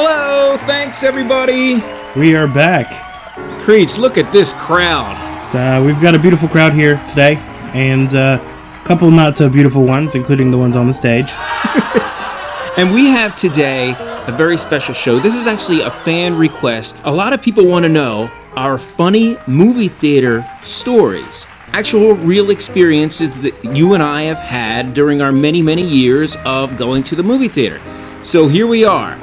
Hello, thanks everybody. We are back. Creech, look at this crowd. We've got a beautiful crowd here today, and a couple not so beautiful ones, including the ones on the stage. And we have today a very special show. This is actually a fan request. A lot of people want to know our funny movie theater stories. Actual real experiences that you and I have had during our many, many years of going to the movie theater. So here we are.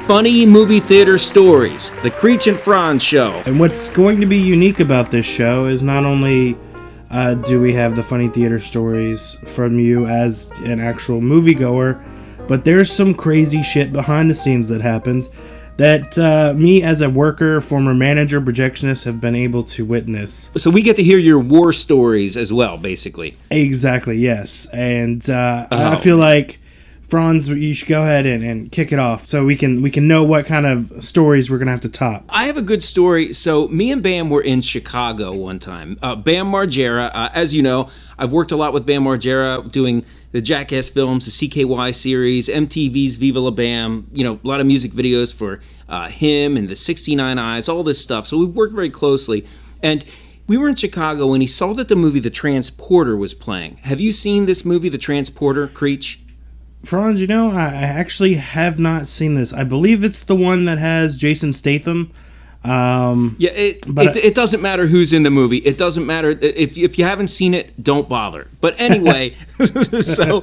Funny movie theater stories. The Creech and Frantz show. And what's going to be unique about this show is not only do we have the funny theater stories from you as an actual moviegoer, but there's some crazy shit behind the scenes that happens that me as a worker, former manager, projectionist have been able to witness. So we get to hear your war stories as well, basically. Exactly, yes. And I feel like, Franz, you should go ahead and kick it off so we can know what kind of stories we're going to have to top. I have a good story. So me and Bam were in Chicago one time. Bam Margera, as you know, I've worked a lot with Bam Margera doing the Jackass films, the CKY series, MTV's Viva La Bam, a lot of music videos for him and the 69 Eyes, all this stuff. So we've worked very closely. And we were in Chicago and he saw that the movie The Transporter was playing. Have you seen this movie, The Transporter, Creech? Franz, I actually have not seen this. I believe it's the one that has Jason Statham. It doesn't matter who's in the movie. It doesn't matter if you haven't seen it. Don't bother. But anyway, so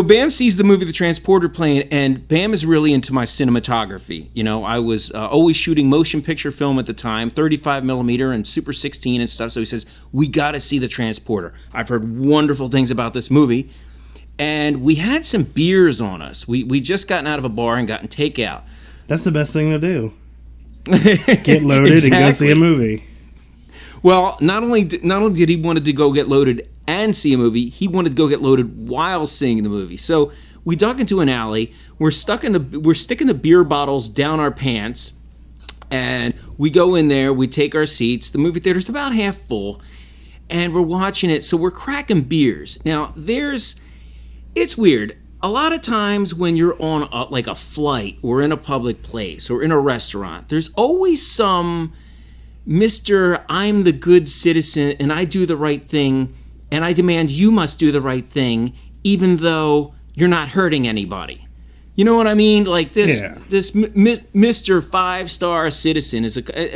Bam sees the movie The Transporter playing, and Bam is really into my cinematography. I was always shooting motion picture film at the time, 35 millimeter and Super 16 and stuff. So he says, "We got to see The Transporter. I've heard wonderful things about this movie." And we had some beers on us. We just gotten out of a bar and gotten takeout. That's the best thing to do. Get loaded exactly. And go see a movie. Well, not only did he wanted to go get loaded and see a movie, he wanted to go get loaded while seeing the movie. So we dug into an alley. We're sticking the beer bottles down our pants, and we go in there. We take our seats. The movie theater's about half full, and we're watching it. So we're cracking beers. Now it's weird. A lot of times when you're on a flight or in a public place or in a restaurant, there's always some Mr. I'm the good citizen and I do the right thing and I demand you must do the right thing even though you're not hurting anybody. You know what I mean? Like this Mr. 5-star citizen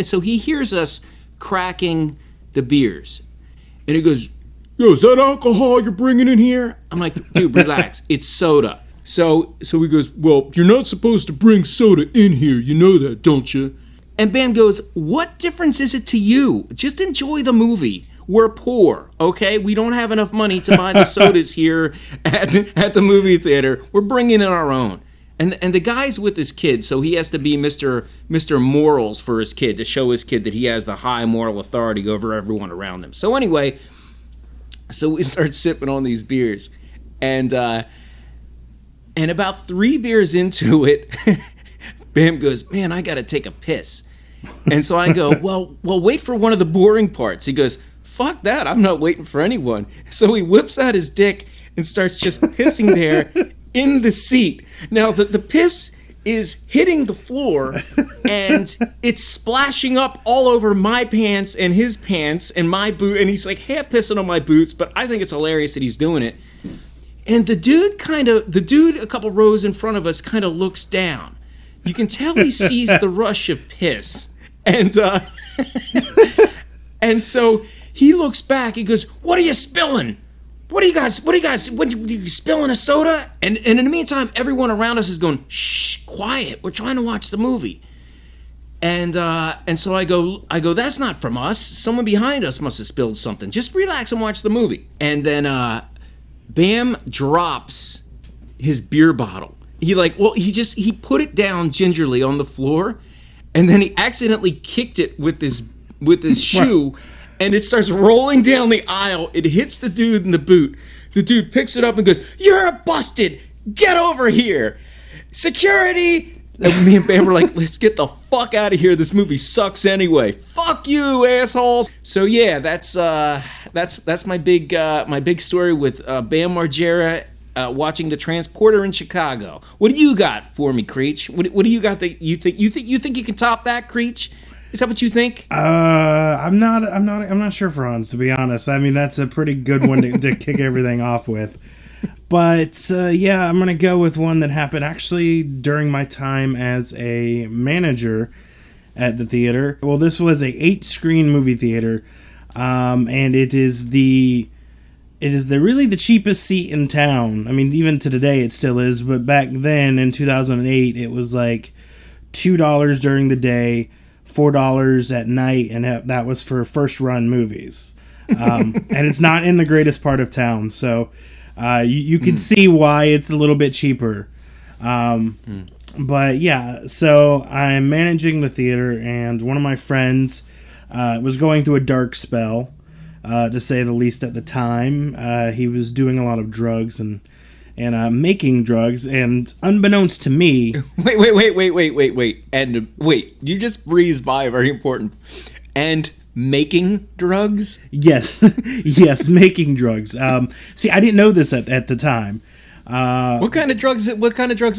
so he hears us cracking the beers and he goes, "Yo, is that alcohol you're bringing in here?" I'm like, "Dude, relax. It's soda." So he goes, "Well, you're not supposed to bring soda in here. You know that, don't you?" And Bam goes, "What difference is it to you? Just enjoy the movie. We're poor, okay? We don't have enough money to buy the sodas here at the movie theater. We're bringing in our own." And the guy's with his kid, so he has to be Mr. Morals for his kid to show his kid that he has the high moral authority over everyone around him. So anyway, so we start sipping on these beers, and about 3 beers into it, Bam goes, "Man, I gotta take a piss." And so I go, well, wait for one of the boring parts. He goes, "Fuck that, I'm not waiting for anyone." So he whips out his dick and starts just pissing there in the seat. Now, the piss is hitting the floor, and it's splashing up all over my pants and his pants and my boot, and he's like half pissing on my boots, but I think it's hilarious that he's doing it. And the dude a couple rows in front of us kind of looks down. You can tell he sees the rush of piss. And and so he looks back, he goes, "What are you spilling? What are you guys, you spilling a soda?" And in the meantime, everyone around us is going, "Shh, quiet, we're trying to watch the movie." And so I go, "That's not from us. Someone behind us must have spilled something. Just relax and watch the movie." And then Bam drops his beer bottle. He put it down gingerly on the floor, and then he accidentally kicked it with his shoe. And it starts rolling down the aisle. It hits the dude in the boot. The dude picks it up and goes, "You're busted! Get over here! Security!" And me and Bam were like, "Let's get the fuck out of here. This movie sucks anyway. Fuck you, assholes!" So yeah, that's my big story with Bam Margera watching The Transporter in Chicago. What do you got for me, Creech? What do you got that you think you can top that, Creech? Is that what you think? I'm not sure, Franz, to be honest. I mean, that's a pretty good one to kick everything off with. But yeah, I'm gonna go with one that happened actually during my time as a manager at the theater. Well, this was a 8-screen movie theater, and it is really the cheapest seat in town. I mean, even to today it still is, but back then in 2008 it was like $2 during the day, $4 at night, and that was for first run movies. And it's not in the greatest part of town, so you can see why it's a little bit cheaper. But yeah, so I'm managing the theater, and one of my friends was going through a dark spell, to say the least at the time. He was doing a lot of drugs and making drugs, and unbeknownst to me... Wait. And wait, you just breezed by a very important... And making drugs? Yes. Yes, making drugs. See, I didn't know this at the time. What kind of drugs are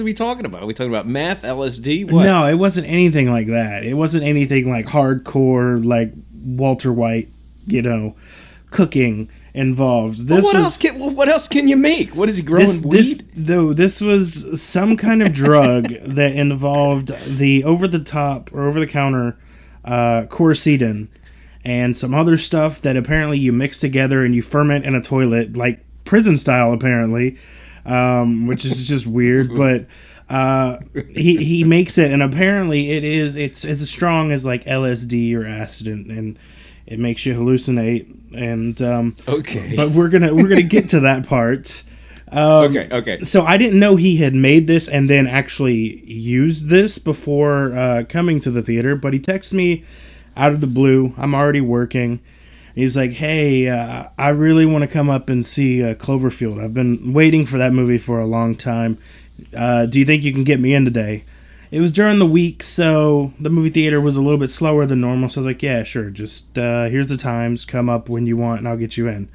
we talking about? Are we talking about meth, LSD? What? No, it wasn't anything like that. It wasn't anything like hardcore, like Walter White, cooking involved. What else can you make? What is he growing weed? This was some kind of drug that involved the over-the-top or over-the-counter quercetin and some other stuff that apparently you mix together and you ferment in a toilet, like prison style apparently, which is just weird. But he makes it, and apparently it's as strong as like LSD or acid, and it makes you hallucinate. And okay, but we're gonna get to that part. Okay. So I didn't know he had made this and then actually used this before coming to the theater. But he texts me out of the blue. I'm already working. He's like, "Hey, I really want to come up and see Cloverfield. I've been waiting for that movie for a long time. Do you think you can get me in today?" It was during the week, so the movie theater was a little bit slower than normal. So I was like, "Yeah, sure. Just here's the times. Come up when you want, and I'll get you in."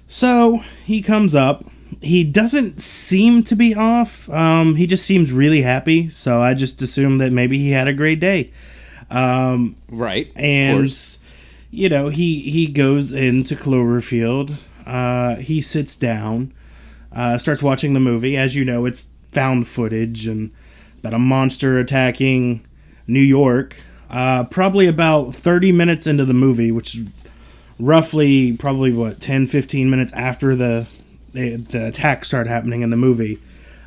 So he comes up. He doesn't seem to be off. He just seems really happy. So I just assumed that maybe he had a great day. Right. And he goes into Cloverfield. He sits down, starts watching the movie. As you know, it's found footage and about a monster attacking New York. Probably about 30 minutes into the movie, which is roughly 10-15 minutes after the attack started happening in the movie,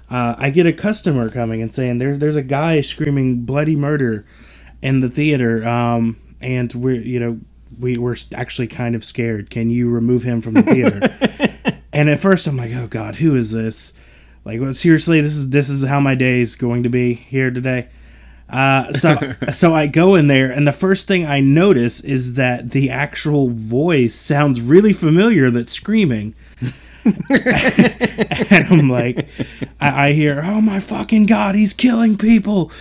I get a customer coming and saying there's a guy screaming bloody murder in the theater, and we're actually kind of scared. Can you remove him from the theater? And at first I'm like, oh God, who is this? Like, well, seriously, this is how my day is going to be here today. So I go in there, and the first thing I notice is that the actual voice sounds really familiar. That's screaming. And I'm like, I hear, oh my fucking God, he's killing people.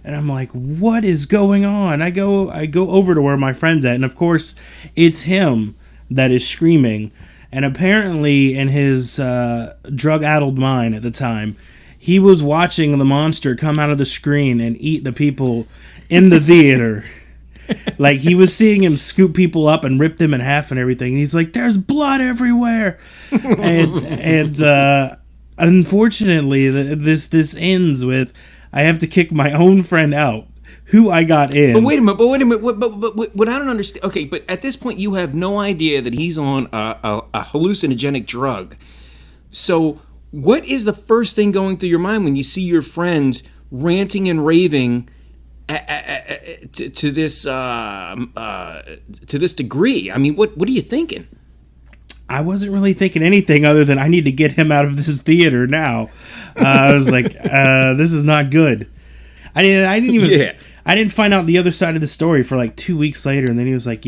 And I'm like, what is going on? I go over to where my friend's at, and of course, it's him that is screaming. And apparently, in his drug-addled mind at the time, he was watching the monster come out of the screen and eat the people in the theater. Like, he was seeing him scoop people up and rip them in half and everything. And he's like, there's blood everywhere. And unfortunately, this ends with, I have to kick my own friend out, who I got in. But wait a minute. But what I don't understand. Okay, but at this point, you have no idea that he's on a hallucinogenic drug. So what is the first thing going through your mind when you see your friend ranting and raving to this degree? I mean, what are you thinking? I wasn't really thinking anything other than I need to get him out of this theater now. I was like, this is not good. I didn't find out the other side of the story for like 2 weeks later, and then he was like,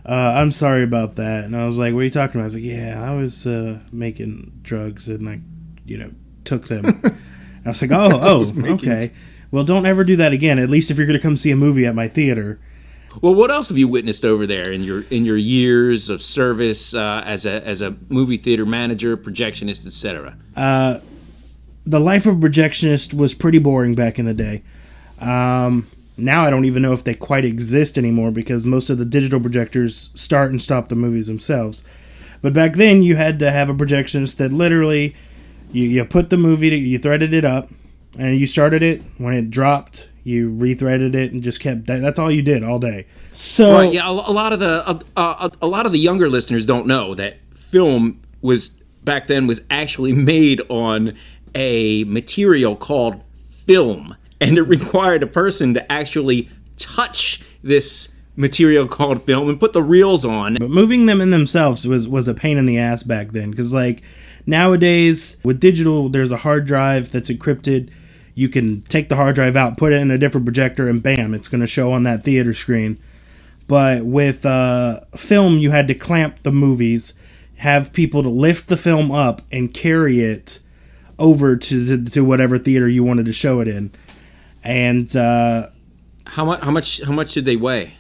I'm sorry about that. And I was like, what are you talking about? I was like, I was making drugs, and I, took them. And I was like, okay. Well, don't ever do that again, at least if you're going to come see a movie at my theater. Well, what else have you witnessed over there in your years of service as a movie theater manager, projectionist, etc.? The life of a projectionist was pretty boring back in the day. Now I don't even know if they quite exist anymore because most of the digital projectors start and stop the movies themselves. But back then you had to have a projectionist that literally you put the movie, you threaded it up, and you started it. When it dropped, you rethreaded it and just kept. That's all you did all day. So right, yeah, a lot of the younger listeners don't know that film back then was actually made on a material called film. And it required a person to actually touch this material called film and put the reels on. But moving them in themselves was a pain in the ass back then. Because, like, nowadays, with digital, there's a hard drive that's encrypted. You can take the hard drive out, put it in a different projector, and bam, it's going to show on that theater screen. But with film, you had to clamp the movies, have people to lift the film up and carry it over to whatever theater you wanted to show it in. And how much did they weigh?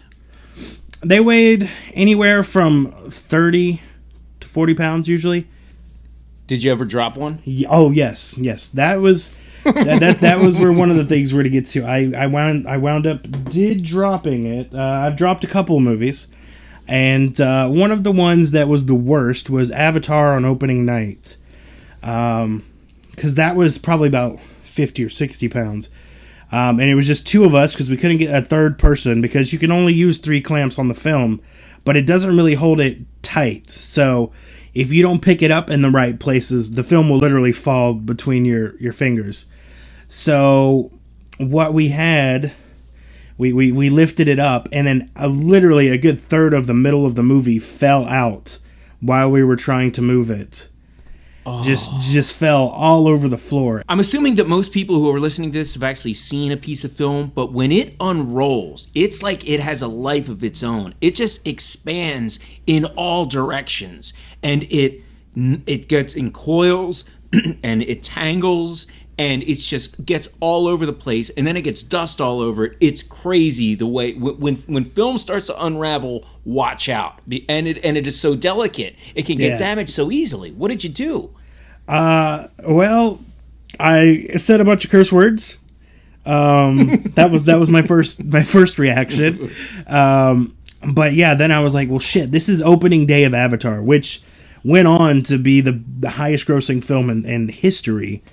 They weighed anywhere from 30 to 40 pounds usually. Did you ever drop one? Oh yes. That was that was where one of the things were to get to. I wound up dropping it. I've dropped a couple of movies, and one of the ones that was the worst was Avatar on opening night, because that was probably about 50 or 60 pounds. And it was just two of us because we couldn't get a third person because you can only use 3 clamps on the film, but it doesn't really hold it tight. So if you don't pick it up in the right places, the film will literally fall between your fingers. So what we had, we lifted it up, and then literally a good third of the middle of the movie fell out while we were trying to move it. Oh. Just fell all over the floor. I'm assuming that most people who are listening to this have actually seen a piece of film, but when it unrolls, it's like it has a life of its own. It just expands in all directions, and it gets in coils, and it tangles, and it just gets all over the place, and then it gets dust all over it. It's crazy the way when film starts to unravel. Watch out, and it is so delicate. It can get damaged so easily. What did you do? Well, I said a bunch of curse words. That was my first reaction. But yeah, then I was like, well, shit. This is opening day of Avatar, which went on to be the highest grossing film in history.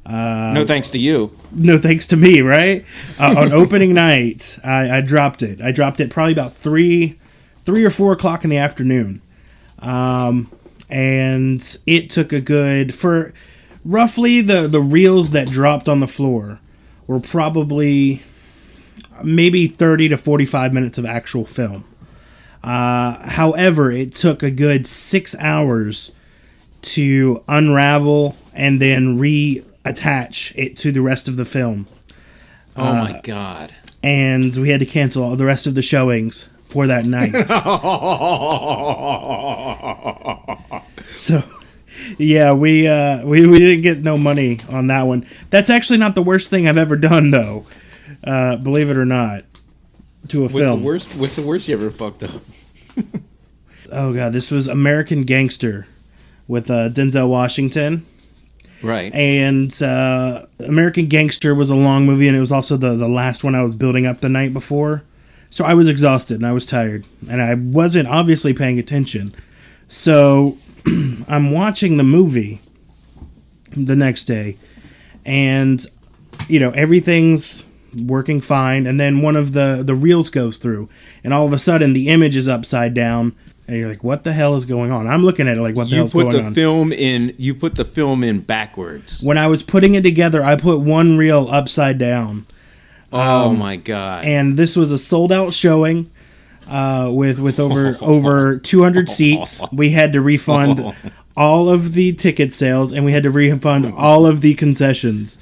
No thanks to you. No thanks to me, right? On opening night, I dropped it. I dropped it probably about 3 or 4 o'clock in the afternoon. And it took a good, for roughly the reels that dropped on the floor were probably maybe 30 to 45 minutes of actual film. However, it took a good 6 hours to unravel and then reattach it to the rest of the film. Oh my God. And we had to cancel all the rest of the showings for that night. So, yeah, we didn't get no money on that one. That's actually not the worst thing I've ever done, though. Believe it or not, to a film. What's the worst you ever fucked up? Oh God, this was American Gangster with Denzel Washington. Right. And American Gangster was a long movie, and it was also the last one I was building up the night before. So I was exhausted, and I was tired, and I wasn't obviously paying attention. So I'm watching the movie the next day, and, you know, everything's working fine, and then one of the reels goes through, and all of a sudden the image is upside down, and you're like, what the hell is going on? I'm looking at it like, what the hell's going on? You put the film in backwards. When I was putting it together, I put one reel upside down. Oh my God. And this was a sold-out showing with over 200 seats. We had to refund all of the ticket sales, and we had to refund all of the concessions.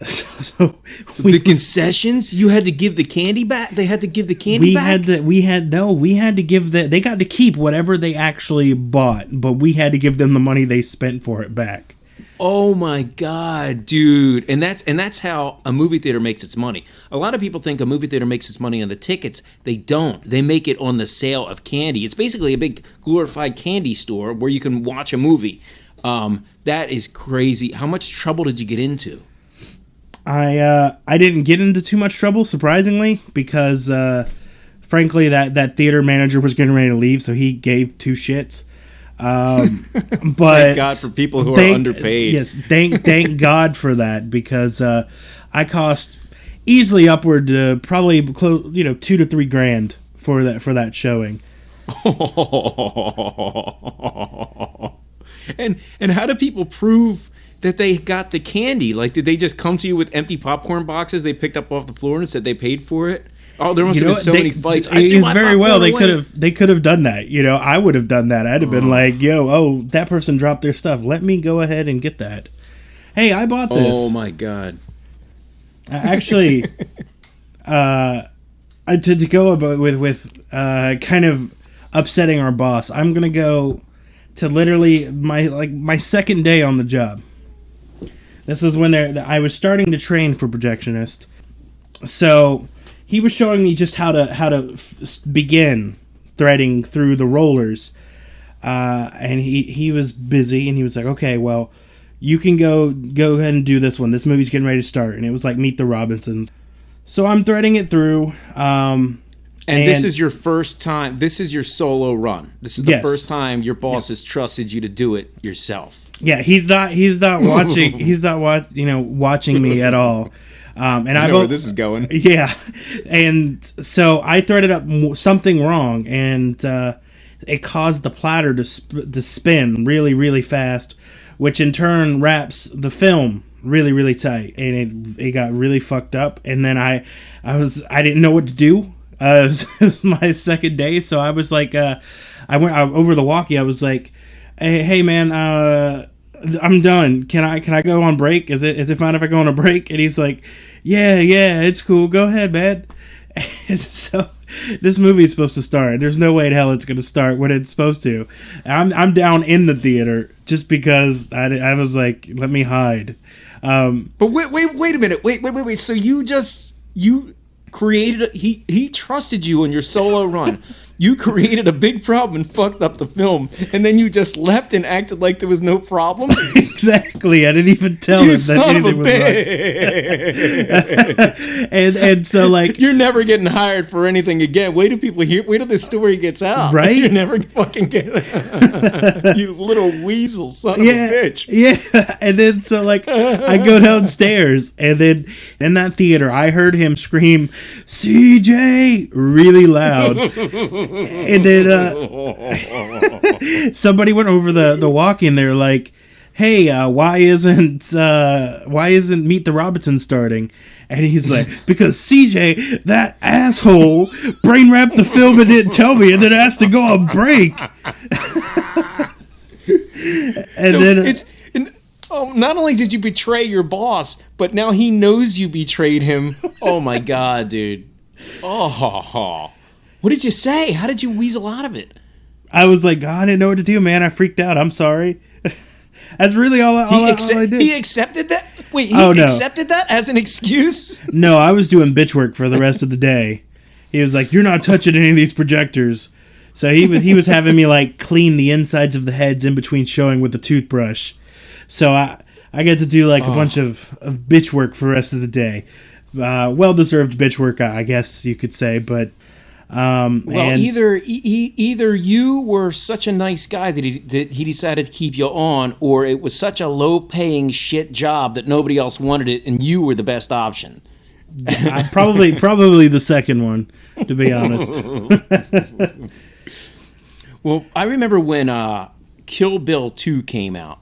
So the concessions? You had to give the candy back? They had to give the candy back? We had to give they got to keep whatever they actually bought, but we had to give them the money they spent for it back. Oh my god, dude. And that's how a movie theater makes its money. A lot of people think a movie theater makes its money on the tickets. They don't. They make it on the sale of candy. It's basically a big glorified candy store where you can watch a movie. That is crazy. How much trouble did you get into? I didn't get into too much trouble, surprisingly, because frankly that theater manager was getting ready to leave, so he gave two shits. But thank God for people who are underpaid. Yes, thank God for that, because I cost easily upward to probably close, $2,000 to $3,000 for that showing. And how do people prove that they got the candy? Like, did they just come to you with empty popcorn boxes they picked up off the floor and said they paid for it? Oh, there must have been so many fights. It's very well. They could have done that. I would have done that. I'd have been like, that person dropped their stuff. Let me go ahead and get that. Hey, I bought this. Oh my God. Actually, to go about with kind of upsetting our boss, I'm gonna go to literally my second day on the job. This is when I was starting to train for projectionist. So he was showing me just how to begin threading through the rollers, and he was busy, and he was like, "Okay, well, you can go ahead and do this one. This movie's getting ready to start." And it was like Meet the Robinsons. So I'm threading it through. And this is your first time. This is your solo run. This is the first time your boss has trusted you to do it yourself. Yeah, he's not watching. He's not watching me at all. And I know where this is going. Yeah, and so I threaded up something wrong, and it caused the platter to spin really, really fast, which in turn wraps the film really, really tight, and it got really fucked up. And then I didn't know what to do. It was my second day, so I was like, I went over the walkie. I was like, hey man, I'm done. Can I go on break? Is it fine if I go on a break? And he's like, yeah, it's cool. Go ahead, man. And so this movie is supposed to start. There's no way in hell it's going to start when it's supposed to. I'm down in the theater just because I was like, let me hide. But wait a minute. Wait. So you created he trusted you on your solo run. You created a big problem and fucked up the film, and then you just left and acted like there was no problem? Exactly. I didn't even tell him that anything was wrong. and so, like... You're never getting hired for anything again. Wait till people hear... Wait till this story gets out. Right? You're never fucking getting... You little weasel son of a bitch. Yeah. And then, so, like, I go downstairs, and then in that theater, I heard him scream, CJ! Really loud. And then somebody went over the walkie and they're like, hey, why isn't Meet the Robinsons starting? And he's like, because CJ, that asshole, brain wrapped the film and didn't tell me, and then asked to go on break. Not only did you betray your boss, but now he knows you betrayed him. Oh my God, dude. Oh. What did you say? How did you weasel out of it? I was like, I didn't know what to do, man. I freaked out. I'm sorry. That's really all I did. He accepted that? Wait, he accepted that as an excuse? No, I was doing bitch work for the rest of the day. He was like, you're not touching any of these projectors. So he was having me like clean the insides of the heads in between showing with a toothbrush. So I get to do like a bunch of bitch work for the rest of the day. Well-deserved bitch work, I guess you could say, but... either you were such a nice guy that he decided to keep you on, or it was such a low-paying shit job that nobody else wanted it, and you were the best option. Probably the second one, to be honest. Well, I remember when Kill Bill 2 came out,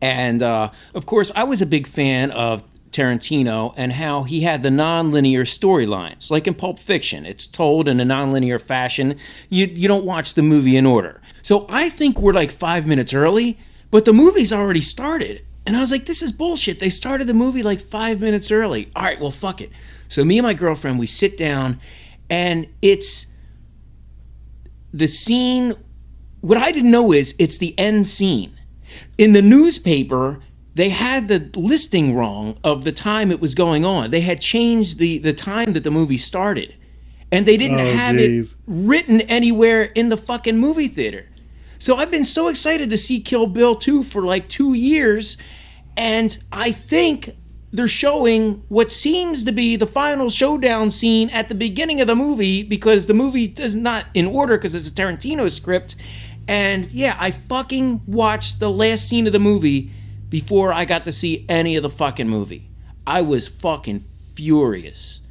and of course, I was a big fan of Tarantino and how he had the non-linear storylines. Like in Pulp Fiction, it's told in a non-linear fashion. You don't watch the movie in order. So I think we're like 5 minutes early, but the movie's already started. And I was like, this is bullshit. They started the movie like 5 minutes early. All right, well, fuck it. So me and my girlfriend, we sit down, and it's the scene. What I didn't know is it's the end scene. In the newspaper, they had the listing wrong of the time it was going on. They had changed the time that the movie started. And they didn't have it written anywhere in the fucking movie theater. So I've been so excited to see Kill Bill 2 for like 2 years. And I think they're showing what seems to be the final showdown scene at the beginning of the movie, because the movie is not in order because it's a Tarantino script. And yeah, I fucking watched the last scene of the movie before I got to see any of the fucking movie. I was fucking furious.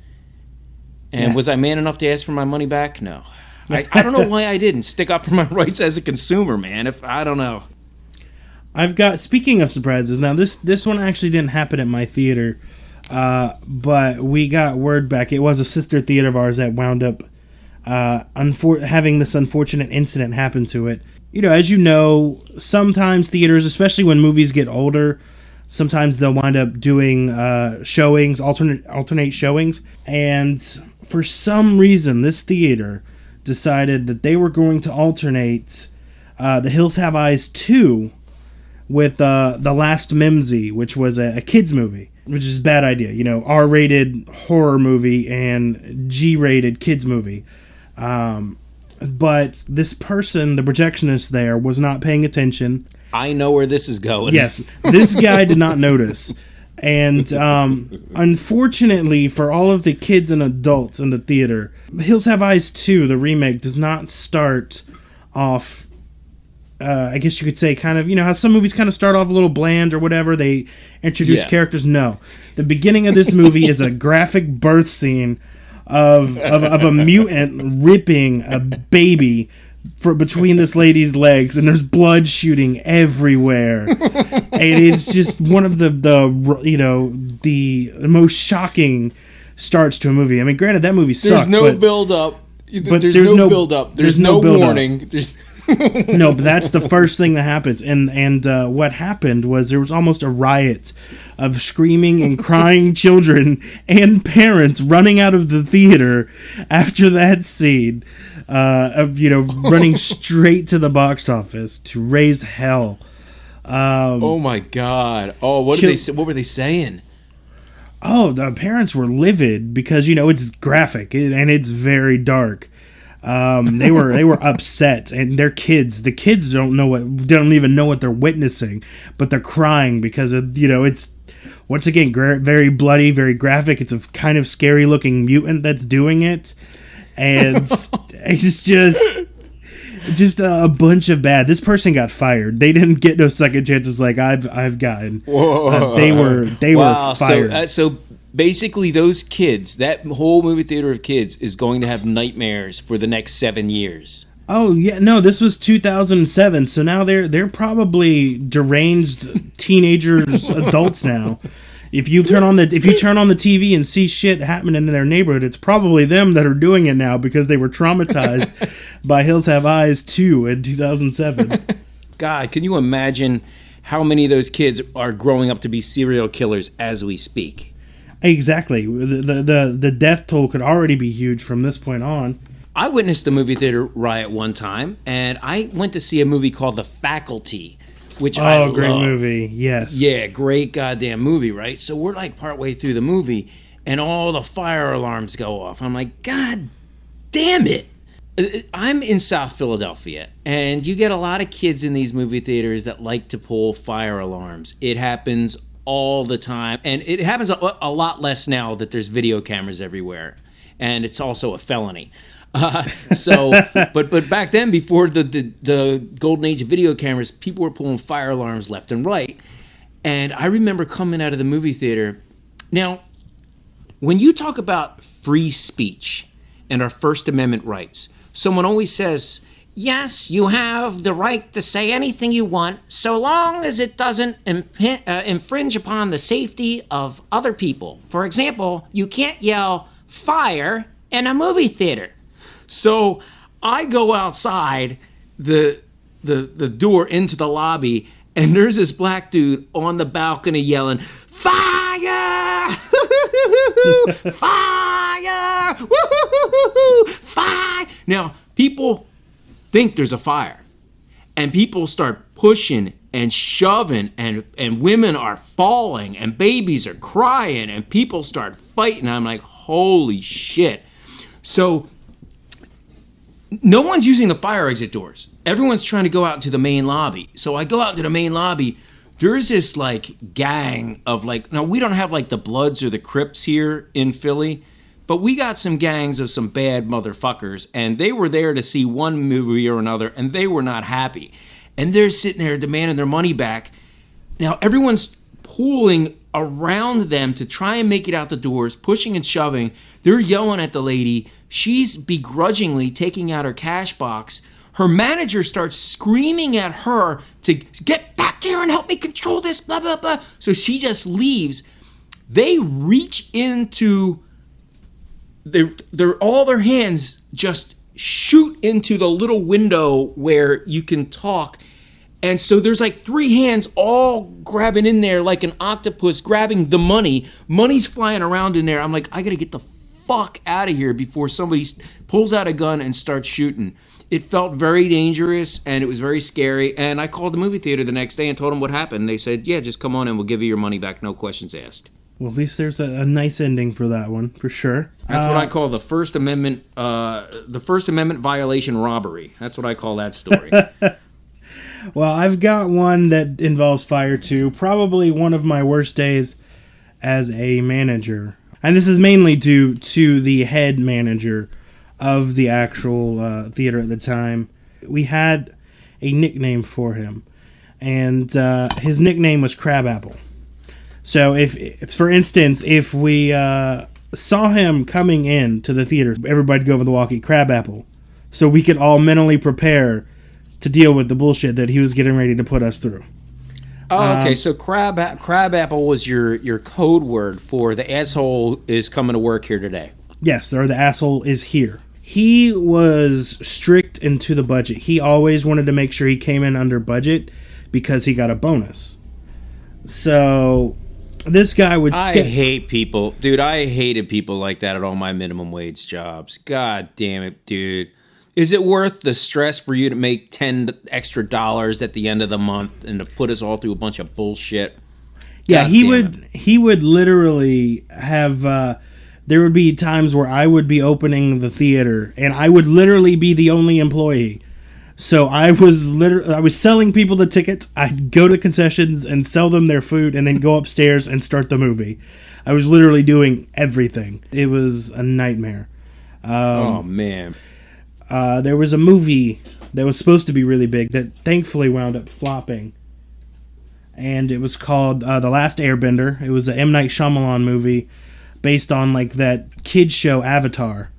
And was I man enough to ask for my money back? No. I don't know why I didn't stick up for my rights as a consumer, man. I don't know. I've got, speaking of surprises, now this one actually didn't happen at my theater, but we got word back. It was a sister theater of ours that wound up having this unfortunate incident happen to it. You know, as you know, sometimes theaters, especially when movies get older, sometimes they'll wind up doing showings, alternate showings, and for some reason, this theater decided that they were going to alternate The Hills Have Eyes 2 with The Last Mimsy, which was a kids movie, which is a bad idea. You know, R-rated horror movie and G-rated kids movie. But this person, the projectionist there, was not paying attention. I know where this is going. Yes, this guy did not notice. And unfortunately for all of the kids and adults in the theater, Hills Have Eyes 2, the remake, does not start off, I guess you could say, kind of, you know how some movies kind of start off a little bland or whatever, they introduce characters? No. The beginning of this movie is a graphic birth scene of a mutant ripping a baby between this lady's legs, and there's blood shooting everywhere. And it's just one of the most shocking starts to a movie. I mean, granted, that movie sucked. There's no build up. But there's no build up. There's no warning. No, but that's the first thing that happens. And what happened was there was almost a riot of screaming and crying children and parents running out of the theater after that scene. Running straight to the box office to raise hell. Oh my God! Oh, what were they saying? Oh, the parents were livid because it's graphic and it's very dark. They were upset, and their kids. The kids don't even know what they're witnessing, but they're crying because it's once again very bloody, very graphic. It's a kind of scary looking mutant that's doing it. And it's just a bunch of bad. This person got fired. They didn't get no second chances like I've gotten. They were fired. So basically, those kids, that whole movie theater of kids, is going to have nightmares for the next 7 years. Oh yeah, no, this was 2007. So now they're probably deranged teenagers, adults now. If you turn on the TV and see shit happening in their neighborhood, it's probably them that are doing it now because they were traumatized by Hills Have Eyes 2 in 2007. God, can you imagine how many of those kids are growing up to be serial killers as we speak? Exactly. The death toll could already be huge from this point on. I witnessed the movie theater riot one time, and I went to see a movie called The Faculty. Which I love. Great movie, yes. Yeah, great goddamn movie, right? So we're like partway through the movie, and all the fire alarms go off. I'm like, God damn it. I'm in South Philadelphia, and you get a lot of kids in these movie theaters that like to pull fire alarms. It happens all the time, and it happens a lot less now that there's video cameras everywhere, and it's also a felony. But back then, before the golden age of video cameras, people were pulling fire alarms left and right. And I remember coming out of the movie theater. Now, when you talk about free speech and our First Amendment rights, someone always says, yes, you have the right to say anything you want, so long as it doesn't infringe upon the safety of other people. For example, you can't yell fire in a movie theater. So I go outside the door into the lobby, and there's this black dude on the balcony yelling, fire! Fire! Fire! Now, people think there's a fire, and people start pushing and shoving, and women are falling, and babies are crying, and people start fighting. I'm like, holy shit. So no one's using the fire exit doors. Everyone's trying to go out into the main lobby. So I go out into the main lobby. There's this like gang of like, now we don't have like the Bloods or the Crips here in Philly, but we got some gangs of some bad motherfuckers, and they were there to see one movie or another, and they were not happy. And they're sitting there demanding their money back. Now everyone's pulling around them to try and make it out the doors, pushing and shoving. They're yelling at the lady. She's begrudgingly taking out her cash box. Her manager starts screaming at her to get back here and help me control this, blah, blah, blah. So she just leaves. They reach into all their hands just shoot into the little window where you can talk. And so there's like 3 hands all grabbing in there like an octopus grabbing the money. Money's flying around in there. I'm like, I got to get the fuck out of here before somebody pulls out a gun and starts shooting. It felt very dangerous, and it was very scary. And I called the movie theater the next day and told them what happened. They said, yeah, just come on and we'll give you your money back. No questions asked. Well, at least there's a nice ending for that one, for sure. That's what I call the First Amendment violation robbery. That's what I call that story. Well, I've got one that involves fire, too. Probably one of my worst days as a manager. And this is mainly due to the head manager of the actual theater at the time. We had a nickname for him. And his nickname was Crabapple. So, if for instance, if we saw him coming in to the theater, everybody'd go over the walkie, Crabapple. So we could all mentally prepare to deal with the bullshit that he was getting ready to put us through. Oh, okay. So Crabapple was your code word for the asshole is coming to work here today. Yes, or the asshole is here. He was strict and to the budget. He always wanted to make sure he came in under budget because he got a bonus. So this guy would I hate people. Dude, I hated people like that at all my minimum wage jobs. God damn it, dude. Is it worth the stress for you to make $10 extra at the end of the month and to put us all through a bunch of bullshit? Yeah, he would literally have there would be times where I would be opening the theater and I would literally be the only employee. So I was selling people the tickets. I'd go to concessions and sell them their food and then go upstairs and start the movie. I was literally doing everything. It was a nightmare. Oh man. There was a movie that was supposed to be really big that thankfully wound up flopping. And it was called The Last Airbender. It was an M. Night Shyamalan movie based on like that kid show Avatar.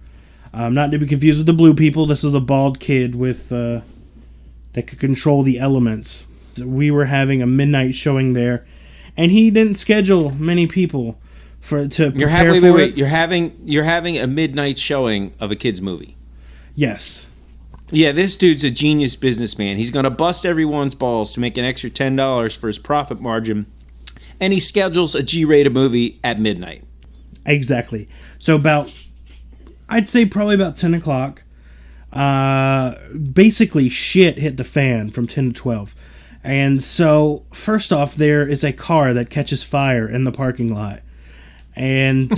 Not to be confused with the blue people. This was a bald kid with that could control the elements. We were having a midnight showing there, and he didn't schedule many people to prepare for it. You're having a midnight showing of a kid's movie. Yes. Yeah, this dude's a genius businessman. He's going to bust everyone's balls to make an extra $10 for his profit margin, and he schedules a G-rated movie at midnight. Exactly. So I'd say probably about 10 o'clock, basically shit hit the fan from 10 to 12. And so, first off, there is a car that catches fire in the parking lot. And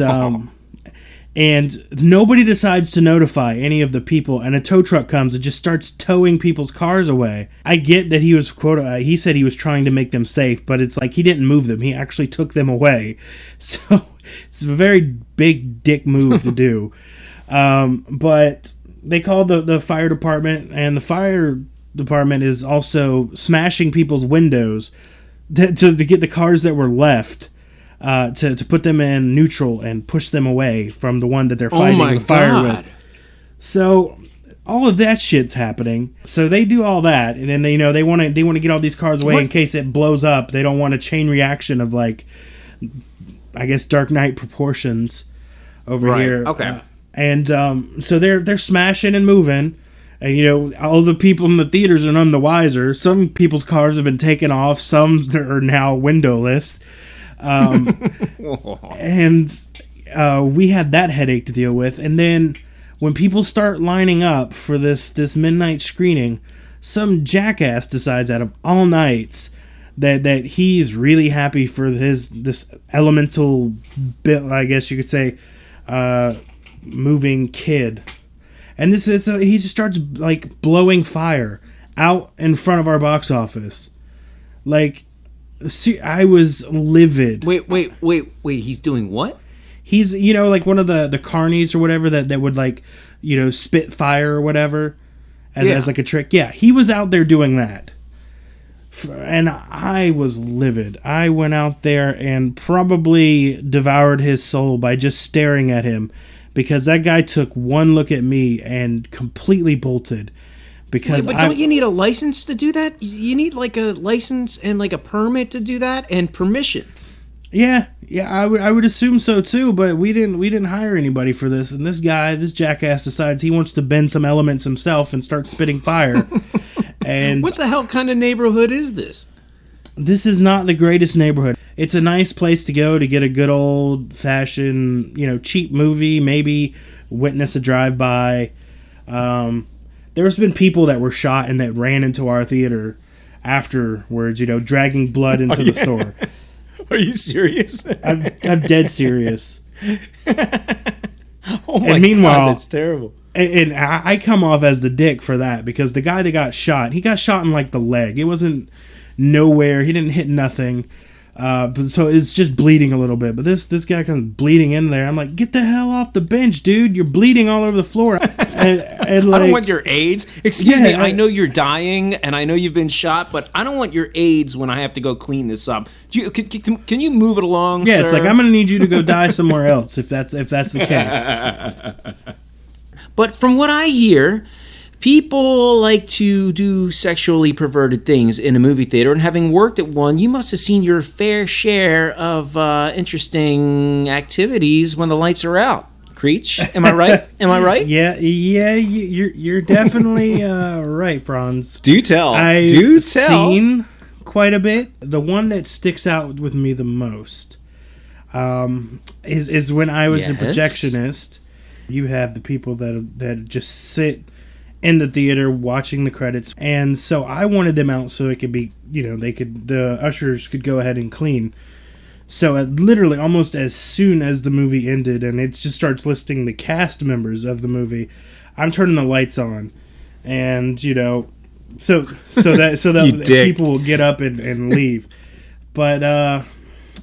and nobody decides to notify any of the people, and a tow truck comes and just starts towing people's cars away. I get that he was, he said he was trying to make them safe, but it's like he didn't move them. He actually took them away. So, it's a very big dick move to do. But they called the fire department, and the fire department is also smashing people's windows to get the cars that were left to put them in neutral and push them away from the one that they're fighting the fire with. So all of that shit's happening. So they do all that, and then they want to get all these cars away in case it blows up. They don't want a chain reaction of like, I guess, Dark Knight proportions over here. Okay. And so they're smashing and moving, and all the people in the theaters are none the wiser. Some people's cars have been taken off, some are now windowless, and we had that headache to deal with. And then when people start lining up for this midnight screening, some jackass decides out of all nights that he's really happy for this elemental bit, I guess you could say, moving kid. And this is he just starts like blowing fire out in front of our box office. Like, see, I was livid. Wait. He's doing what? He's, like one of the carnies or whatever that would, like, spit fire or whatever as like a trick. Yeah, he was out there doing that. And I was livid. I went out there and probably devoured his soul by just staring at him, because that guy took one look at me and completely bolted. Because but don't you need a license to do that? You need like a license and like a permit to do that, and permission. Yeah, I would assume so too. But we didn't hire anybody for this, and this jackass decides he wants to bend some elements himself and start spitting fire. And what the hell kind of neighborhood is this? This is not the greatest neighborhood. It's a nice place to go to get a good old fashioned, cheap movie. Maybe witness a drive-by. There's been people that were shot and that ran into our theater afterwards, dragging blood into the store. Are you serious? I'm dead serious. Oh my God, that's terrible. And I come off as the dick for that, because the guy that got shot, he got shot in like the leg. It wasn't nowhere. He didn't hit nothing. But so it's just bleeding a little bit. But this guy comes bleeding in there. I'm like, get the hell off the bench, dude! You're bleeding all over the floor. And like, I don't want your AIDS. Excuse me. I know you're dying, and I know you've been shot, but I don't want your AIDS when I have to go clean this up. Can you move it along? Yeah, sir? It's like, I'm gonna need you to go die somewhere else if that's the case. But from what I hear, people like to do sexually perverted things in a movie theater, and having worked at one, you must have seen your fair share of interesting activities when the lights are out. Creech, am I right? Am I right? Yeah, you're definitely right, Franz. Do tell. I've seen quite a bit. The one that sticks out with me the most is when I was a projectionist. You have the people that just sit in the theater watching the credits, and so I wanted them out so it could be, the ushers could go ahead and clean. So literally almost as soon as the movie ended and it just starts listing the cast members of the movie, I'm turning the lights on, and so that people will get up and leave. But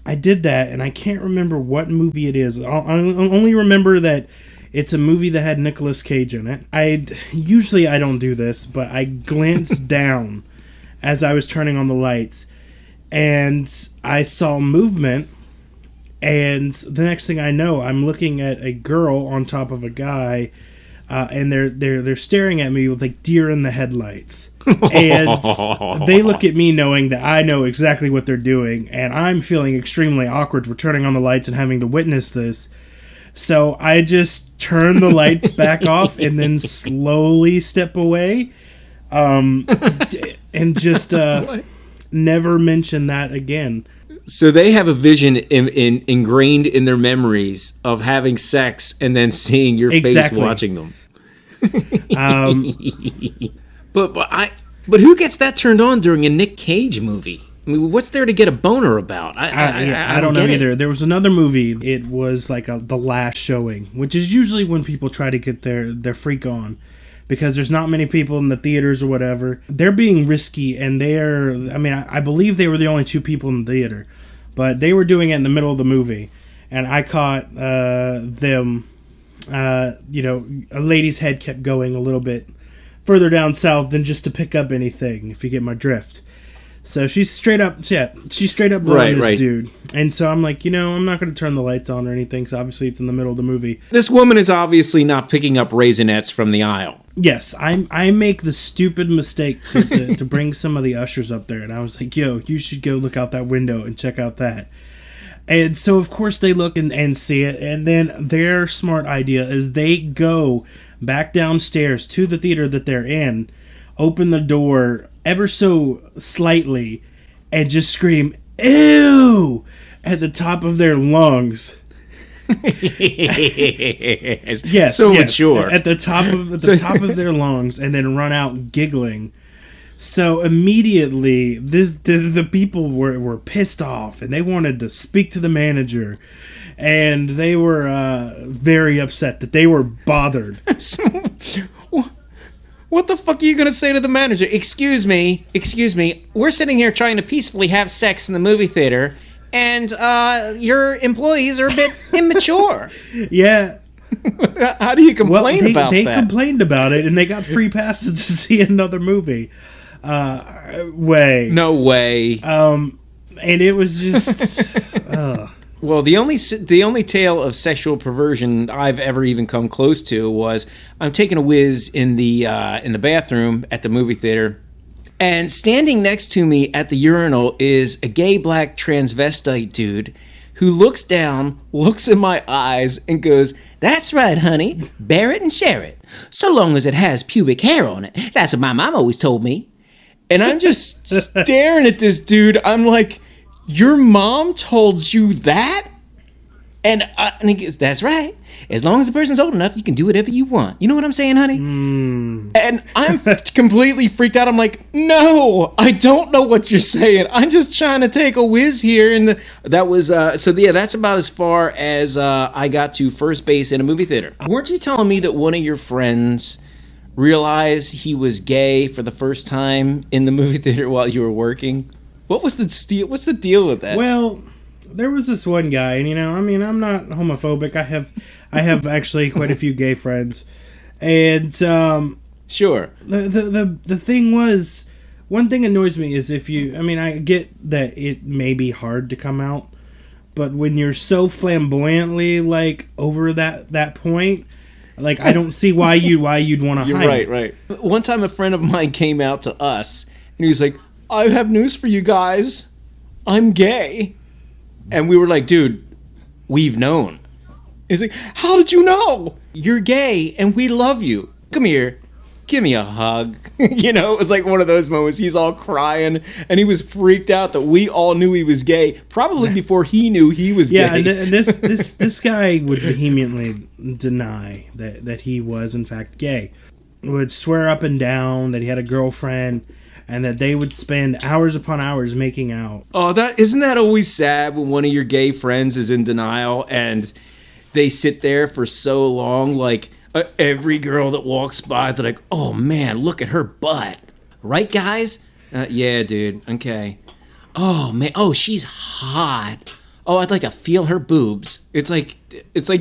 I did that, and I can't remember what movie it is. I only remember that it's a movie that had Nicolas Cage in it. I don't do this, but I glanced down as I was turning on the lights, and I saw movement, and the next thing I know, I'm looking at a girl on top of a guy, and they're staring at me with like deer in the headlights. And they look at me knowing that I know exactly what they're doing, and I'm feeling extremely awkward for turning on the lights and having to witness this. So I just turn the lights back off and then slowly step away, and just never mention that again. So they have a vision ingrained in their memories of having sex and then seeing your face watching them. But who gets that turned on during a Nick Cage movie? I mean, what's there to get a boner about? I don't know either. There was another movie. It was like the last showing, which is usually when people try to get their freak on, because there's not many people in the theaters or whatever. They're being risky, and I believe they were the only two people in the theater, but they were doing it in the middle of the movie, and I caught them. A lady's head kept going a little bit further down south than just to pick up anything, if you get my drift. So she's straight up blowing this dude. And so I'm like, I'm not going to turn the lights on or anything, because obviously it's in the middle of the movie. This woman is obviously not picking up Raisinets from the aisle. Yes, I make the stupid mistake to bring some of the ushers up there. And I was like, yo, you should go look out that window and check out that. And so, of course, they look and see it. And then their smart idea is they go back downstairs to the theater that they're in, open the door ever so slightly, and just scream, "Ew!" at the top of their lungs. Yes, mature. At the top of their lungs, and then run out giggling. So immediately, the people were pissed off, and they wanted to speak to the manager, and they were very upset that they were bothered. What the fuck are you gonna say to the manager? Excuse me, we're sitting here trying to peacefully have sex in the movie theater, and your employees are a bit immature. Yeah. How do you complain about that? They complained about it, and they got free passes to see another movie. No way. And it was just. Well, the only tale of sexual perversion I've ever even come close to was I'm taking a whiz in the bathroom at the movie theater, and standing next to me at the urinal is a gay black transvestite dude who looks down, looks in my eyes, and goes, "That's right, honey. Bear it and share it. So long as it has pubic hair on it. That's what my mom always told me." And I'm just staring at this dude. I'm like, "Your mom told you that?" And he goes, "That's right. As long as the person's old enough, you can do whatever you want. You know what I'm saying, honey?" And I'm completely freaked out. I'm like, "No, I don't know what you're saying. I'm just trying to take a whiz here." And that was, that's about as far as I got to first base in a movie theater. Weren't you telling me that one of your friends realized he was gay for the first time in the movie theater while you were working? What's the deal with that? Well, there was this one guy, and I'm not homophobic. I have actually quite a few gay friends, and sure. The thing was, one thing annoys me is I get that it may be hard to come out, but when you're so flamboyantly like over that point, like I don't see why you'd want to hide. You're right. One time, a friend of mine came out to us, and he was like, "I have news for you guys. I'm gay." And we were like, "Dude, we've known." He's like, "How did you know? You're gay and we love you. Come here. Give me a hug." It was like one of those moments. He's all crying and he was freaked out that we all knew he was gay, probably before he knew he was gay. Yeah, and this guy would vehemently deny that he was in fact gay. Would swear up and down that he had a girlfriend, and that they would spend hours upon hours making out. Oh, isn't that always sad when one of your gay friends is in denial and they sit there for so long, like every girl that walks by, they're like, "Oh man, look at her butt." Right, guys? Yeah, dude. Okay. "Oh man, oh, she's hot. Oh, I'd like to feel her boobs." It's like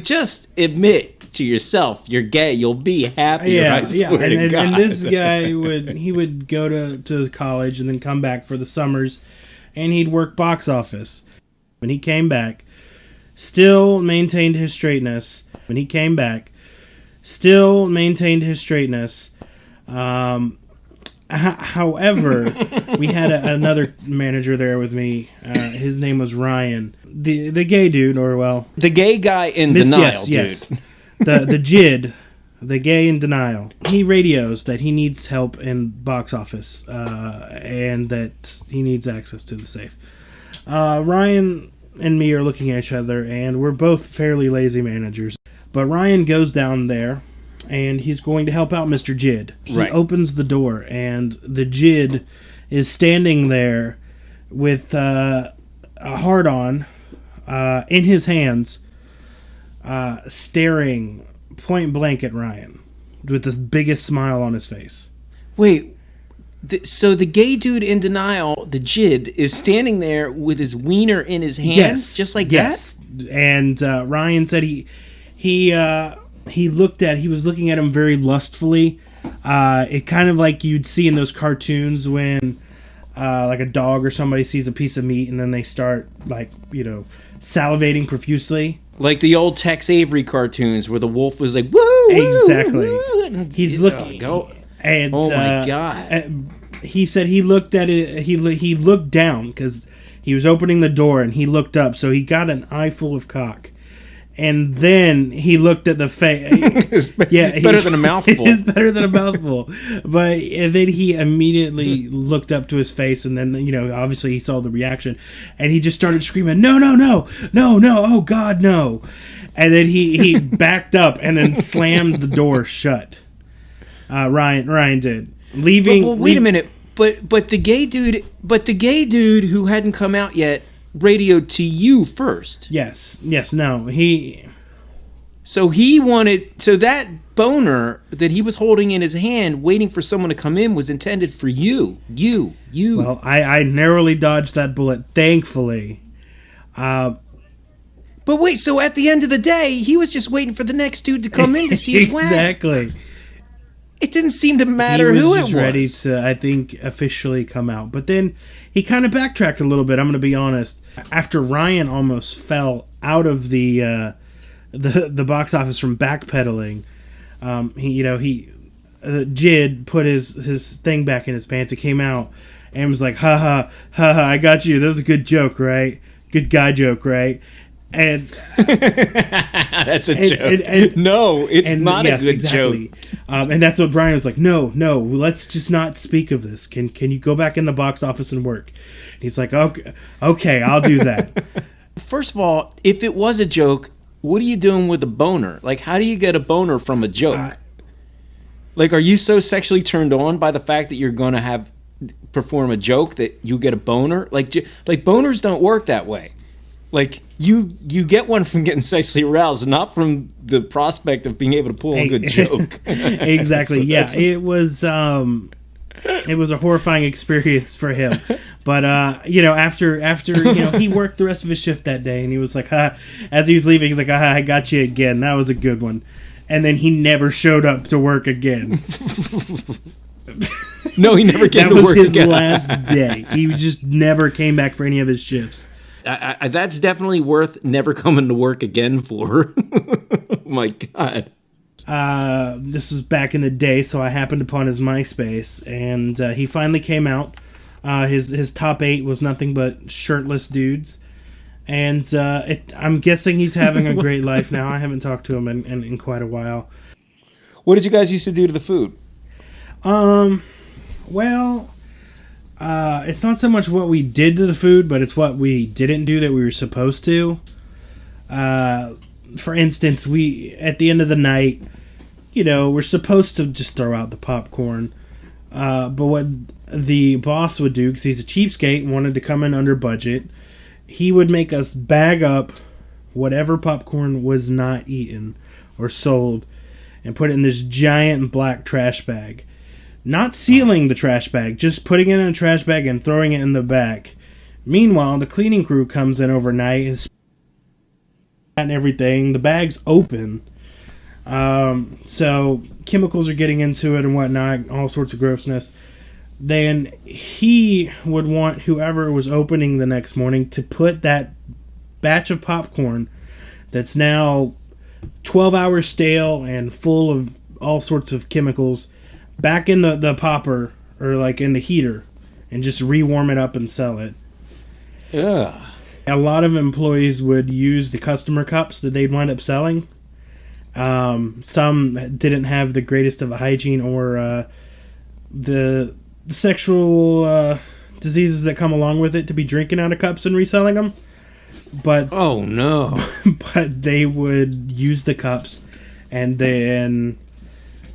just admit to yourself you're gay. You'll be happier. I swear to God. And this guy would go to college and then come back for the summers, and he'd work box office. When he came back, still maintained his straightness. However, we had another manager there with me. His name was Ryan, the gay dude, the gay guy in denial, dude. Yes. The JID, the gay in denial. He radios that he needs help in box office, and that he needs access to the safe. Ryan and me are looking at each other, and we're both fairly lazy managers. But Ryan goes down there, and he's going to help out Mr. JID. He opens the door, and the JID is standing there with a hard-on in his hands, staring point blank at Ryan with the biggest smile on his face. Wait, so the gay dude in denial, the JID, is standing there with his wiener in his hands, just like that? And Ryan said he was looking at him very lustfully. It kind of like you'd see in those cartoons when like a dog or somebody sees a piece of meat and then they start salivating profusely. Like the old Tex Avery cartoons where the wolf was like, "Woo!" Exactly. Woo! He's looking. And, oh my God. He said he looked at it. He looked down because he was opening the door and he looked up. So he got an eye full of cock. And then he looked at the face. It's better than a mouthful. It's better than a mouthful. And then he immediately looked up to his face, and then obviously he saw the reaction, and he just started screaming, "No, no, no, no, no! Oh God, no!" And then he backed up and then slammed the door shut. Ryan did, leaving. Well, wait a minute. but the gay dude who hadn't come out yet radioed to you first. Yes, no, So that boner that he was holding in his hand, waiting for someone to come in, was intended for you. Well, I narrowly dodged that bullet, thankfully. But wait, so at the end of the day, he was just waiting for the next dude to come in to see his whack. Exactly. It didn't seem to matter who it was. He was just ready to, I think, officially come out. But then he kind of backtracked a little bit, I'm going to be honest. After Ryan almost fell out of the box office from backpedaling, Jid put his thing back in his pants. It came out and was like, ha, I got you. That was a good joke, right? Good guy joke, right? And that's a joke. No, it's not a good joke. And that's what Brian was like, no, let's just not speak of this. Can you go back in the box office and work? And he's like, okay, I'll do that. First of all, if it was a joke, what are you doing with a boner? Like, how do you get a boner from a joke? Like, are you so sexually turned on by the fact that you're going to perform a joke that you get a boner? Like boners don't work that way. Like, you get one from getting sexually aroused, not from the prospect of being able to pull a good joke. Exactly. It was a horrifying experience for him. But after he worked the rest of his shift that day, and he was like, as he was leaving, he's like, I got you again. That was a good one. And then he never showed up to work again. No, he never came to work again. That was his last day. He just never came back for any of his shifts. That's definitely worth never coming to work again for. Oh my God. This was back in the day, so I happened upon his MySpace, and he finally came out. His top 8 was nothing but shirtless dudes, and I'm guessing he's having a great life now. I haven't talked to him in quite a while. What did you guys used to do to the food? Well, it's not so much what we did to the food, but it's what we didn't do that we were supposed to. For instance, we, at the end of the night, we're supposed to just throw out the popcorn. But what the boss would do, because he's a cheapskate and wanted to come in under budget, he would make us bag up whatever popcorn was not eaten or sold and put it in this giant black trash bag. Not sealing the trash bag, just putting it in a trash bag and throwing it in the back. Meanwhile, the cleaning crew comes in overnight and everything. The bag's open. So chemicals are getting into it and whatnot, all sorts of grossness. Then he would want whoever was opening the next morning to put that batch of popcorn that's now 12 hours stale and full of all sorts of chemicals back in the popper, or like in the heater, and just rewarm it up and sell it. Yeah. A lot of employees would use the customer cups that they'd wind up selling. Some didn't have the greatest of a hygiene, or the sexual diseases that come along with it, to be drinking out of cups and reselling them. But oh no! But they would use the cups and then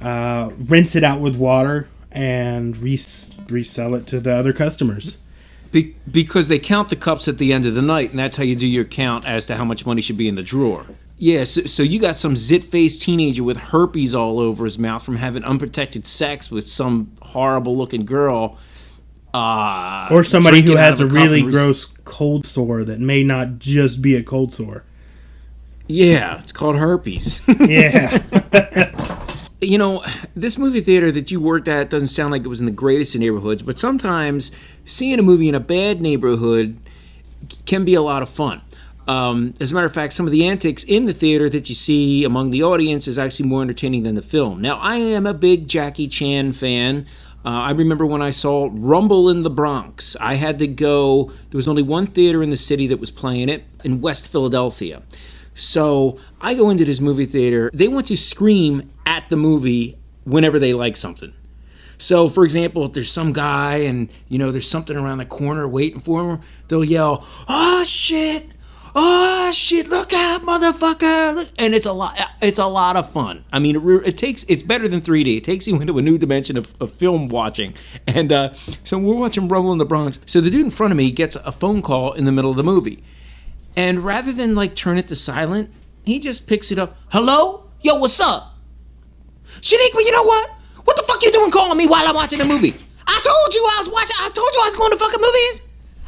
rinse it out with water and resell it to the other customers. Because they count the cups at the end of the night, and that's how you do your count as to how much money should be in the drawer. Yeah, so you got some zit-faced teenager with herpes all over his mouth from having unprotected sex with some horrible-looking girl. Or somebody who has a really gross cold sore that may not just be a cold sore. Yeah, it's called herpes. Yeah. This movie theater that you worked at doesn't sound like it was in the greatest of neighborhoods, but sometimes seeing a movie in a bad neighborhood can be a lot of fun. As a matter of fact, some of the antics in the theater that you see among the audience is actually more entertaining than the film. Now, I am a big Jackie Chan fan. I remember when I saw Rumble in the Bronx. I had to go. There was only one theater in the city that was playing it, in West Philadelphia. So I go into this movie theater. They want to scream at the movie whenever they like something. So, for example, if there's some guy and, there's something around the corner waiting for him, they'll yell, "Oh, shit! oh shit, look out, motherfucker. And it's a lot of fun. I mean, it's better than 3D. It takes you into a new dimension of film watching. And so we're watching Rumble in the Bronx. So the dude in front of me gets a phone call in the middle of the movie. And rather than like turn it to silent, he just picks it up. Hello? Yo, what's up? Shaniqua, you know what? What the fuck you doing calling me while I'm watching the movie? I told you I was going to fucking movies.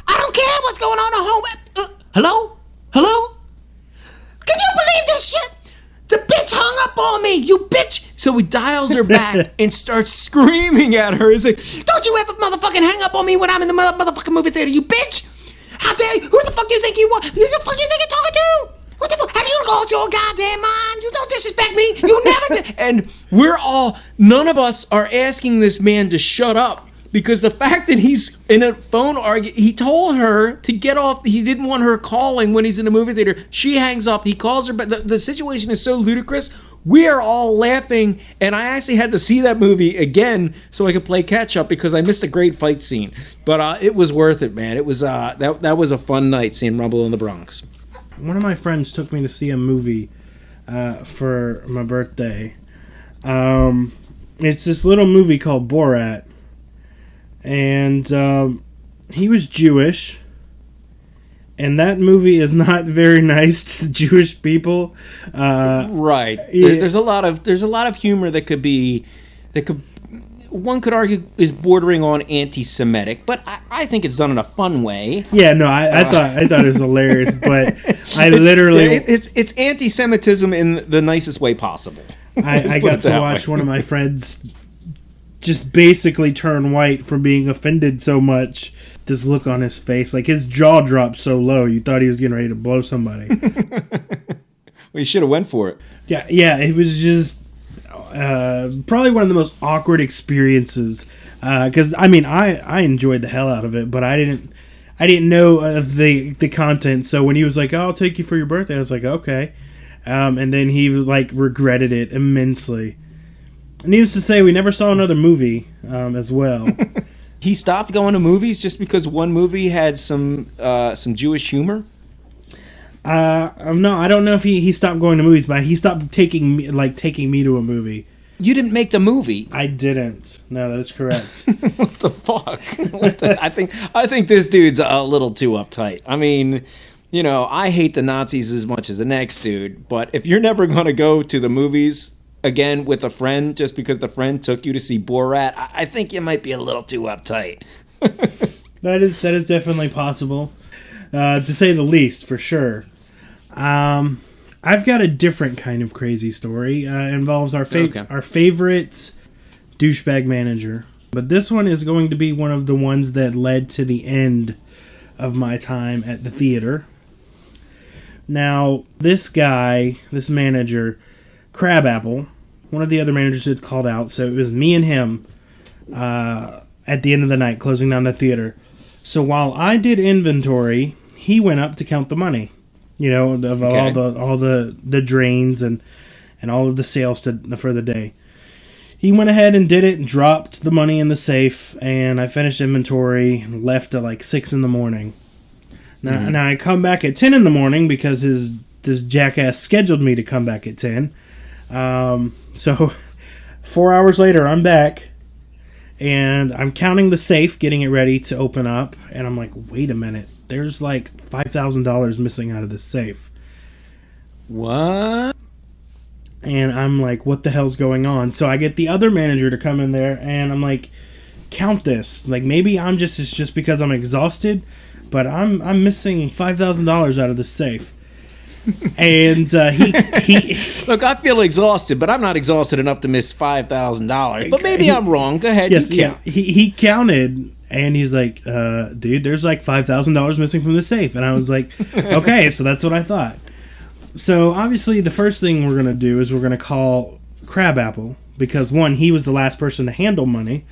I don't care what's going on at home. Hello? Hello? Can you believe this shit? The bitch hung up on me, you bitch. So he dials her back and starts screaming at her. He's like, don't you ever motherfucking hang up on me when I'm in the motherfucking movie theater, you bitch. How dare you? Who the fuck you think you are? Who the fuck you think you're talking to? What the fuck? Have you lost your goddamn mind? You don't disrespect me. You never did. And none of us are asking this man to shut up because the fact that he's in a phone argument, he told her to get off. He didn't want her calling when he's in the movie theater. She hangs up. He calls her, but the situation is so ludicrous. We are all laughing, and I actually had to see that movie again so I could play catch up because I missed a great fight scene. But it was worth it, man. It was that was a fun night seeing Rumble in the Bronx. One of my friends took me to see a movie for my birthday. It's this little movie called Borat. And he was Jewish. And that movie is not very nice to Jewish people. Right. Yeah. There's a lot of humor one could argue is bordering on anti-Semitic, but I think it's done in a fun way. Yeah, no, I thought it was hilarious, but it's anti-Semitism in the nicest way possible. I got to watch one of my friends just basically turn white from being offended so much. This look on his face, like his jaw dropped so low, you thought he was getting ready to blow somebody. Well, you should have went for it. Yeah, it was just probably one of the most awkward experiences. Because I enjoyed the hell out of it, but I didn't know of the content. So when he was like, "Oh, I'll take you for your birthday," I was like, "Okay," and then he was like regretted it immensely. Needless to say, we never saw another movie as well. He stopped going to movies just because one movie had some Jewish humor? No, I don't know if he stopped going to movies, but he stopped taking me to a movie. You didn't make the movie. I didn't. No, that is correct. What the fuck? I think this dude's a little too uptight. I mean, you know, I hate the Nazis as much as the next dude, but if you're never going to go to the movies again with a friend just because the friend took you to see Borat, I think you might be a little too uptight. That is definitely possible, to say the least, for sure. I've got a different kind of crazy story. Involves our favorite douchebag manager, but this one is going to be one of the ones that led to the end of my time at the theater. Now, this manager, Crabapple, one of the other managers had called out, so it was me and him at the end of the night, closing down the theater. So while I did inventory, he went up to count the money, you know, of all the drains and all of the sales for the day. He went ahead and did it and dropped the money in the safe, and I finished inventory and left at like 6 in the morning. Now I come back at 10 in the morning because this jackass scheduled me to come back at 10. So 4 hours later, I'm back, and I'm counting the safe, getting it ready to open up, and I'm like, wait a minute, there's like $5,000 missing out of this safe. What? And I'm like, what the hell's going on? So I get the other manager to come in there, and I'm like, count this. Like, maybe it's just because I'm exhausted, but I'm missing $5,000 out of this safe. And he look, I feel exhausted, but I'm not exhausted enough to miss $5,000. But maybe I'm wrong. Go ahead. Yes, yeah. He counted, and he's like, dude, there's like $5,000 missing from the safe. And I was like, okay, so that's what I thought. So obviously, the first thing we're gonna do is we're gonna call Crabapple because one, he was the last person to handle money.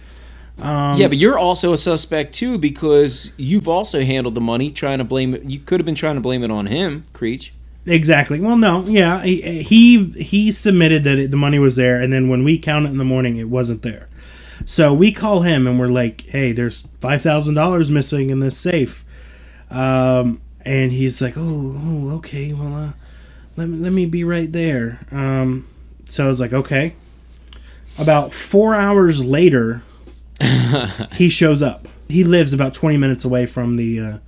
Yeah, but you're also a suspect too because you've also handled the money, trying to blame it. You could have been trying to blame it on him, Creech. Exactly. Well, no, yeah, he submitted that the money was there, and then when we counted in the morning, it wasn't there. So we call him, and we're like, "Hey, there's $5,000 missing in this safe," And he's like, oh, okay, well, let me be right there. So I was like, okay. About 4 hours later, he shows up. He lives about 20 minutes away from the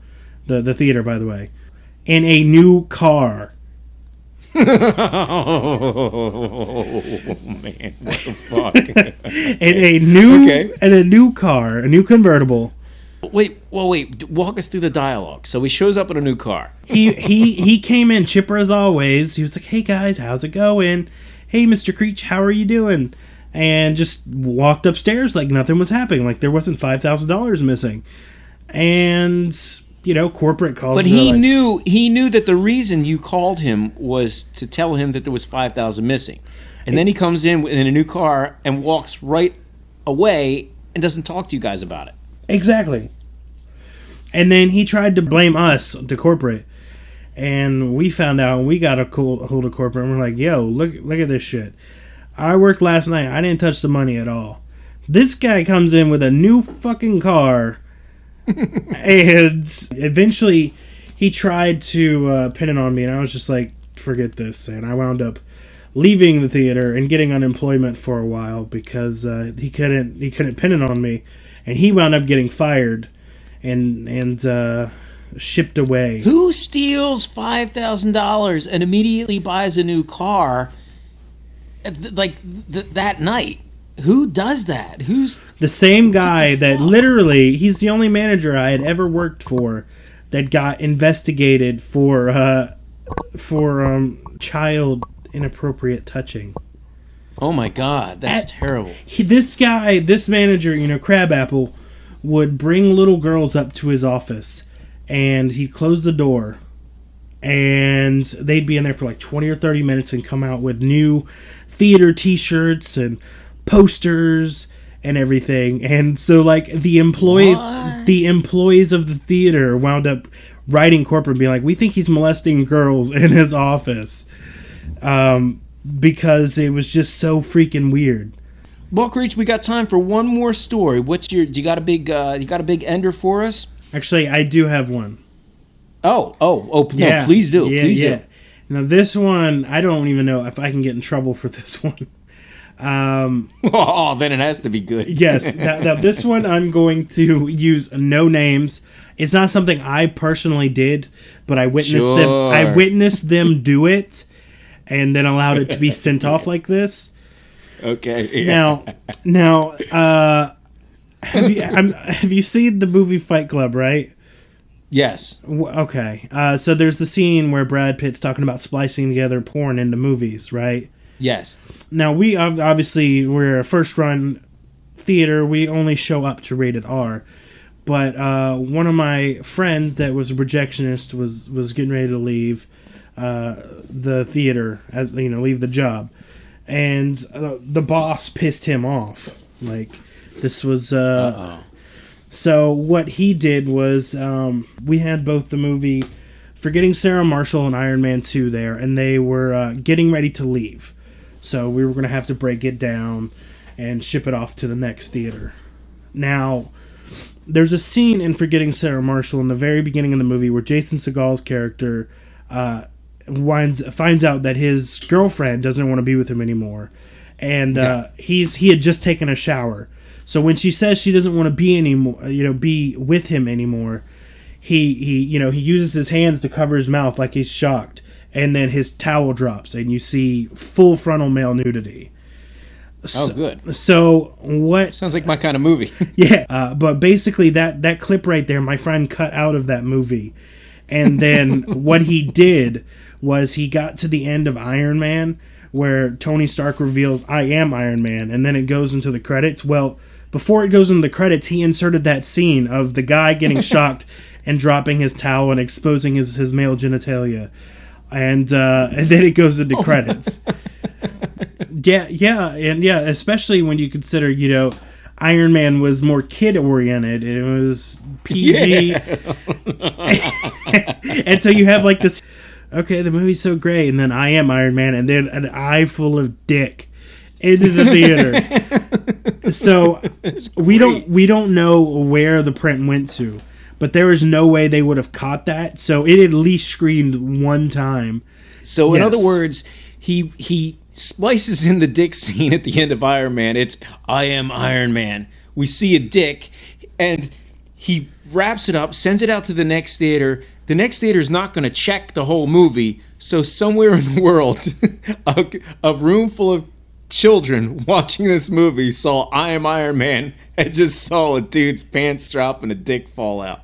theater, by the way, in a new car. Oh man, what the fuck? In a new car, a new convertible. Wait. Walk us through the dialogue. So he shows up in a new car. He came in chipper as always. He was like, "Hey guys, how's it going? Hey, Mr. Creech, how are you doing?" And just walked upstairs like nothing was happening, like there wasn't $5,000 missing. And corporate calls. But he knew that the reason you called him was to tell him that there was $5,000 missing, and then he comes in a new car and walks right away and doesn't talk to you guys about it. Exactly. And then he tried to blame us, the corporate, and we found out, and we got a hold of corporate, and we're like, "Yo, look at this shit. I worked last night. I didn't touch the money at all. This guy comes in with a new fucking car." And eventually he tried to pin it on me, and I was just like, forget this. And I wound up leaving the theater and getting unemployment for a while because he couldn't pin it on me, and he wound up getting fired and shipped away. Who steals $5,000 and immediately buys a new car that night? Who does that? Who's the same guy that literally, he's the only manager I had ever worked for that got investigated for child inappropriate touching. Oh my God, that's terrible. This manager, Crabapple, would bring little girls up to his office, and he'd close the door, and they'd be in there for like 20 or 30 minutes and come out with new theater t-shirts and posters and everything. And so like the employees of the theater wound up writing corporate and being like, "We think he's molesting girls in his office," because it was just so freaking weird. Well, Creech, we got time for one more story. Do you got a big ender for us? Actually, I do have one. Oh, no, please do. Please do. Now this one, I don't even know if I can get in trouble for this one. Then it has to be good. Yes. Now this one, I'm going to use no names. It's not something I personally did, but I witnessed them. I witnessed them do it, and then allowed it to be sent off like this. Okay. Yeah. Now, have you seen the movie Fight Club? Right. Yes. Okay. So there's the scene where Brad Pitt's talking about splicing together porn into movies, right? Yes. Now, we're a first-run theater. We only show up to rated R. But one of my friends that was a projectionist was getting ready to leave the theater, leave the job. And the boss pissed him off. Like, this was... So what he did was we had both the movie Forgetting Sarah Marshall and Iron Man 2 there, and they were getting ready to leave. So we were going to have to break it down and ship it off to the next theater. Now, there's a scene in Forgetting Sarah Marshall in the very beginning of the movie where Jason Segal's character finds out that his girlfriend doesn't want to be with him anymore. And he had just taken a shower. So when she says she doesn't want to be with him anymore, he uses his hands to cover his mouth like he's shocked, and then his towel drops, and you see full frontal male nudity. Oh, good. So what? Sounds like my kind of movie. Yeah, but basically that clip right there, my friend cut out of that movie, and then what he did was he got to the end of Iron Man, where Tony Stark reveals, "I am Iron Man," and then it goes into the credits. Well, before it goes into the credits, he inserted that scene of the guy getting shocked and dropping his towel and exposing his male genitalia, and then it goes into credits. Yeah, especially when you consider, Iron Man was more kid oriented. It was PG, and so you have like this. Okay, the movie's so great, and then I am Iron Man, and then an eye full of dick into the theater. So we don't know where the print went to, but there is no way they would have caught that. So it at least screamed one time. So in other words, he splices in the dick scene at the end of Iron Man. It's I am Iron Man. We see a dick, and he wraps it up, sends it out to the next theater. The next theater is not going to check the whole movie. So somewhere in the world, a room full of children watching this movie saw I am Iron Man and just saw a dude's pants drop and a dick fall out.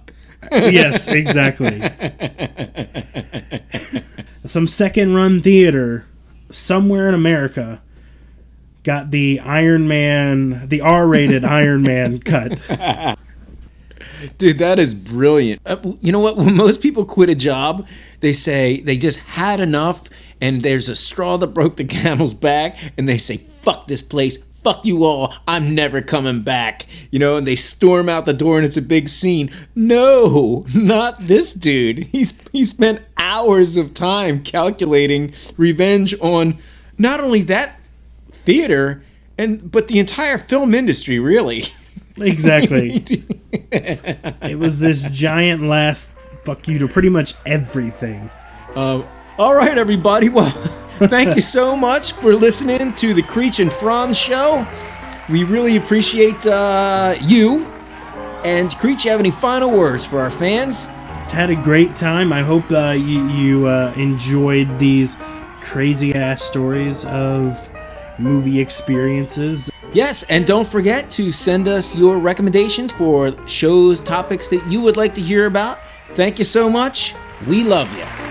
Yes, exactly. Some second-run theater somewhere in America got the Iron Man, the R-rated Iron Man cut. Dude, that is brilliant. You know what? When most people quit a job, they say they just had enough, and there's a straw that broke the camel's back, and they say, fuck this place, fuck you all, I'm never coming back. You know, and they storm out the door, and it's a big scene. No, not this dude. He spent hours of time calculating revenge on not only that theater, but the entire film industry, really. Exactly. It was this giant last fuck you to pretty much everything. All right, everybody. Well, thank you so much for listening to the Creech and Frantz show. We really appreciate you. And Creech, you have any final words for our fans? Had a great time. I hope you enjoyed these crazy-ass stories of movie experiences. Yes, and don't forget to send us your recommendations for shows, topics that you would like to hear about. Thank you so much. We love you.